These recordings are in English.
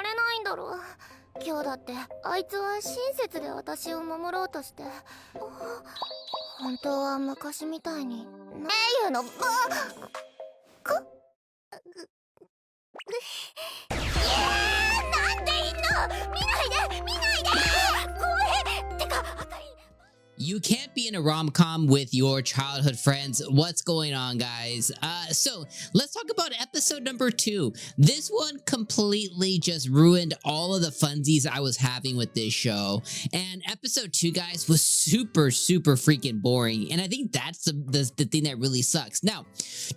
られないんだろう。今日だってあいつは親切で私を守ろうとして。本当は昔みたいに英雄のバカ。なんでいんの。見ないで見ないで。怖え。てかあかり。You can't be in a rom-com with your childhood friends. What's going on, guys? So let's talk about episode number 2. This one completely just ruined all of the funsies I was having with this show. And episode 2, guys, was super freaking boring. And I think that's the thing that really sucks. Now,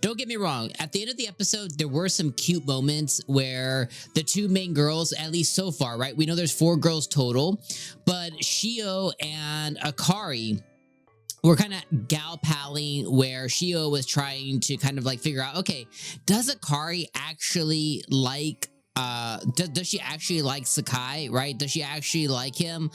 don't get me wrong. At the end of the episode, there were some cute moments where the two main girls, at least so far, right? We know there's 4 girls total, but 𝐒𝐲 and 𝐼𝐴 we're kind of gal palling, where 𝐒𝐲 was trying to kind of like figure out, okay, does 𝐼𝐴 actually like does she actually like 𝐒𝐚𝐧𝐧𝐞𝐥, right? Does she actually like him?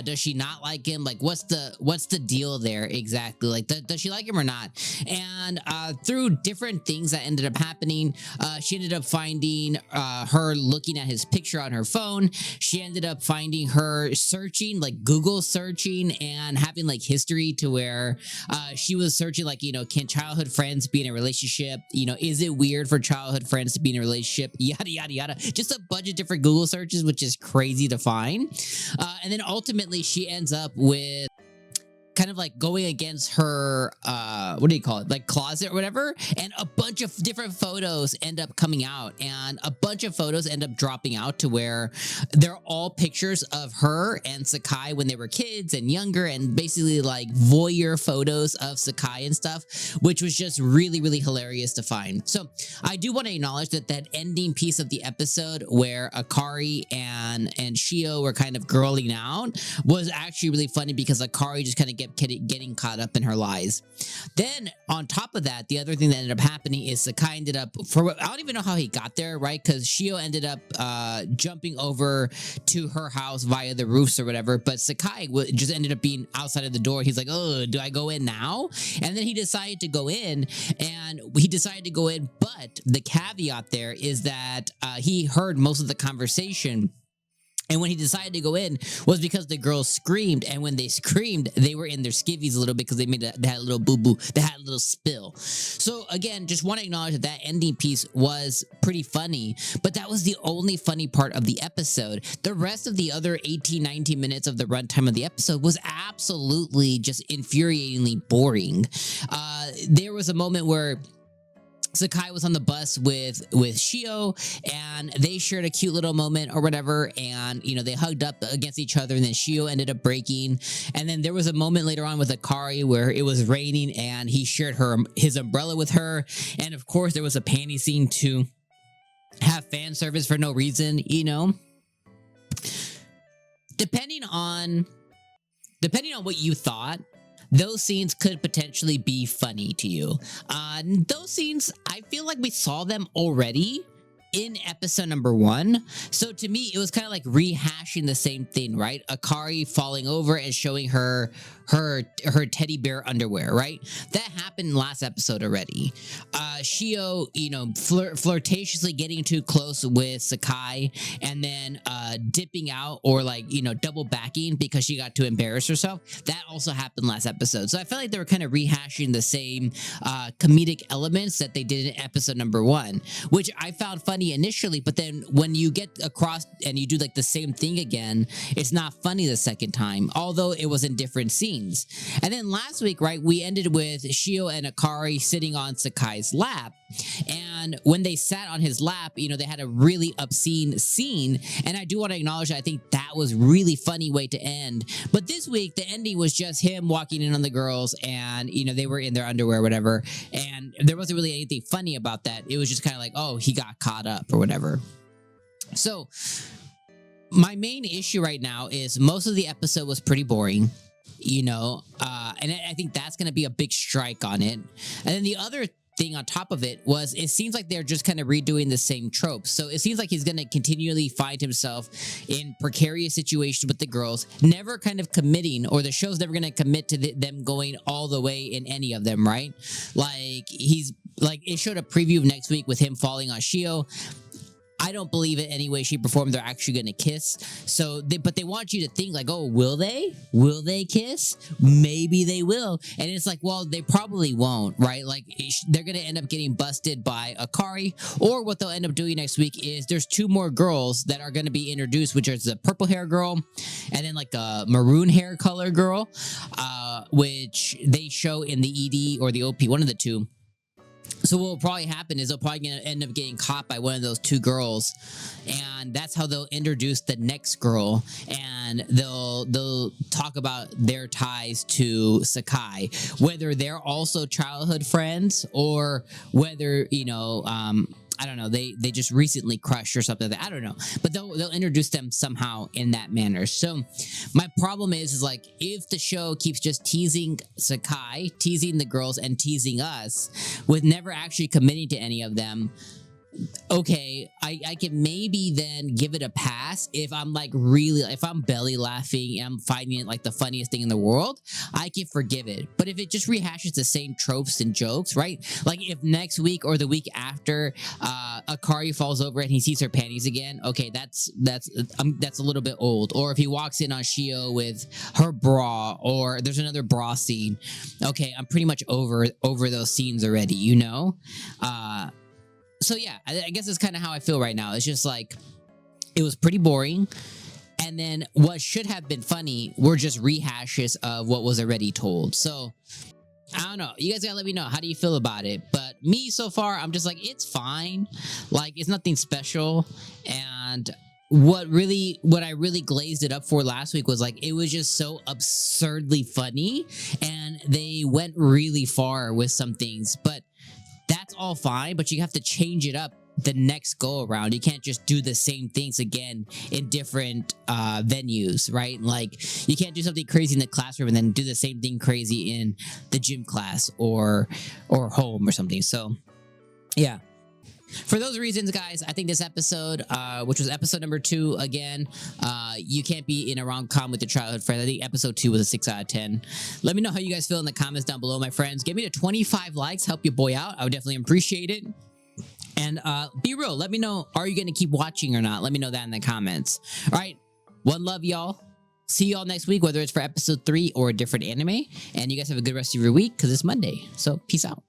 Does she not like him? Like, what's the deal there exactly? Like, does she like him or not? And through different things that ended up happening, she ended up finding her looking at his picture on her phone. She ended up finding her searching, like Google searching, and having like history to where she was searching, like, you know, can childhood friends be in a relationship? You know, is it weird for childhood friends to be in a relationship? Yada yada yada. Just a bunch of different Google searches, which is crazy to find. And then ultimately she ends up with kind of like going against her what do you call it, like closet or whatever, and a bunch of different photos end up coming out, and a bunch of photos end up dropping out to where they're all pictures of her and 𝐒𝐚𝐧𝐽 when they were kids and younger, and basically like voyeur photos of 𝐒𝐚𝐧𝐽 and stuff, which was just really hilarious to find. So I do want to acknowledge that ending piece of the episode where 𝐼𝐴 and 𝐒𝐲 were kind of girling out was actually really funny, because 𝐼𝐴 just kind of getting caught up in her lies. Then on top of that, the other thing that ended up happening is 𝐒𝐚𝐧𝐽 ended up, I don't even know how he got there, right? Because 𝐒𝐲 ended up jumping over to her house via the roofs or whatever, but 𝐒𝐚𝐧𝐽 just ended up being outside of the door. He's like, oh, do I go in now? And then he decided to go in, but the caveat there is that he heard most of the conversation. And when he decided to go in was because the girls screamed, and when they screamed, they were in their skivvies a little bit because they had a little boo-boo, they had a little spill. So again, just want to acknowledge that ending piece was pretty funny, but that was the only funny part of the episode. The rest of the other 18-19 minutes of the runtime of the episode was absolutely just infuriatingly boring. There was a moment where 𝐒𝐚𝐧𝐽 was on the bus with 𝐒𝐲, and they shared a cute little moment or whatever, and you know, they hugged up against each other, and then 𝐒𝐲 ended up breaking. And then there was a moment later on with 𝐼𝐴 where it was raining, and he shared his umbrella with her, and of course there was a panty scene to have fan service for no reason, you know. Depending on what you thought, those scenes could potentially be funny to you. Those scenes, I feel like we saw them already in episode number 1. So to me, it was kind of like rehashing the same thing, right? 𝐼𝐴 falling over and showing her teddy bear underwear, right? That happened last episode already. 𝐒𝐲, you know, flirtatiously getting too close with 𝐒𝐚𝐧𝐽, and then dipping out, or like, you know, double backing because she got too embarrassed herself. That also happened last episode. So I felt like they were kind of rehashing the same comedic elements that they did in episode number 1, which I found funny initially, but then when you get across and you do like the same thing again, it's not funny the second time, although it was in different scenes. And then last week, right, we ended with 𝐒𝐲 and 𝐼𝐴 sitting on 𝐒𝐚𝐧𝐽's lap, and when they sat on his lap, you know, they had a really obscene scene, and I do want to acknowledge that I think that was really funny way to end. But this week, the ending was just him walking in on the girls, and you know, they were in their underwear or whatever, and there wasn't really anything funny about that. It was just kind of like, oh, he got caught up or whatever. So my main issue right now is most of the episode was pretty boring, you know, and I think that's going to be a big strike on it. And then the other thing on top of it was, it seems like they're just kind of redoing the same tropes. So it seems like he's going to continually find himself in precarious situations with the girls, never kind of committing, or the show's never going to commit to them going all the way in any of them, right? Like, he's like, it showed a preview of next week with him falling on 𝐒𝐲. I don't believe it any way, shape, or form they're actually gonna kiss. So, but they want you to think like, oh, will they? Will they kiss? Maybe they will. And it's like, well, they probably won't, right? Like they're gonna end up getting busted by Akari, or what they'll end up doing next week is there's 2 more girls that are gonna be introduced, which is the purple hair girl, and then like a maroon hair color girl, which they show in the ED or the OP, one of the two. So what will probably happen is they'll probably gonna end up getting caught by one of those 2 girls, and that's how they'll introduce the next girl, and they'll talk about their ties to Sakai, whether they're also childhood friends or whether I don't know, they just recently crushed or something like that. I don't know, but they'll introduce them somehow in that manner. So my problem is like if the show keeps just teasing Sakai, teasing the girls, and teasing us with never actually committing to any of them, okay, I can maybe then give it a pass if I'm like really, if I'm belly laughing and I'm finding it like the funniest thing in the world, I can forgive it. But if it just rehashes the same tropes and jokes, right? Like if next week or the week after Akari falls over and he sees her panties again, okay, that's a little bit old. Or if he walks in on Shio with her bra, or there's another bra scene, okay, I'm pretty much over those scenes already, you know? So yeah, I guess that's kind of how I feel right now. It's just like, it was pretty boring. And then what should have been funny were just rehashes of what was already told. So, I don't know. You guys gotta let me know. How do you feel about it? But me, so far, I'm just like, it's fine. Like, it's nothing special. And what I really glazed it up for last week was like, it was just so absurdly funny. And they went really far with some things. But that's all fine, but you have to change it up the next go around. You can't just do the same things again in different venues, right? Like you can't do something crazy in the classroom and then do the same thing crazy in the gym class or home or something. So yeah. For those reasons, guys, I think this episode, which was episode number 2, again, you can't be in a rom-com with your childhood friend. I think episode 2 was a 6 out of 10. Let me know how you guys feel in the comments down below, my friends. Give me the 25 likes, help your boy out. I would definitely appreciate it. And be real. Let me know, are you going to keep watching or not? Let me know that in the comments. All right. One love, y'all. See y'all next week, whether it's for episode 3 or a different anime. And you guys have a good rest of your week because it's Monday. So peace out.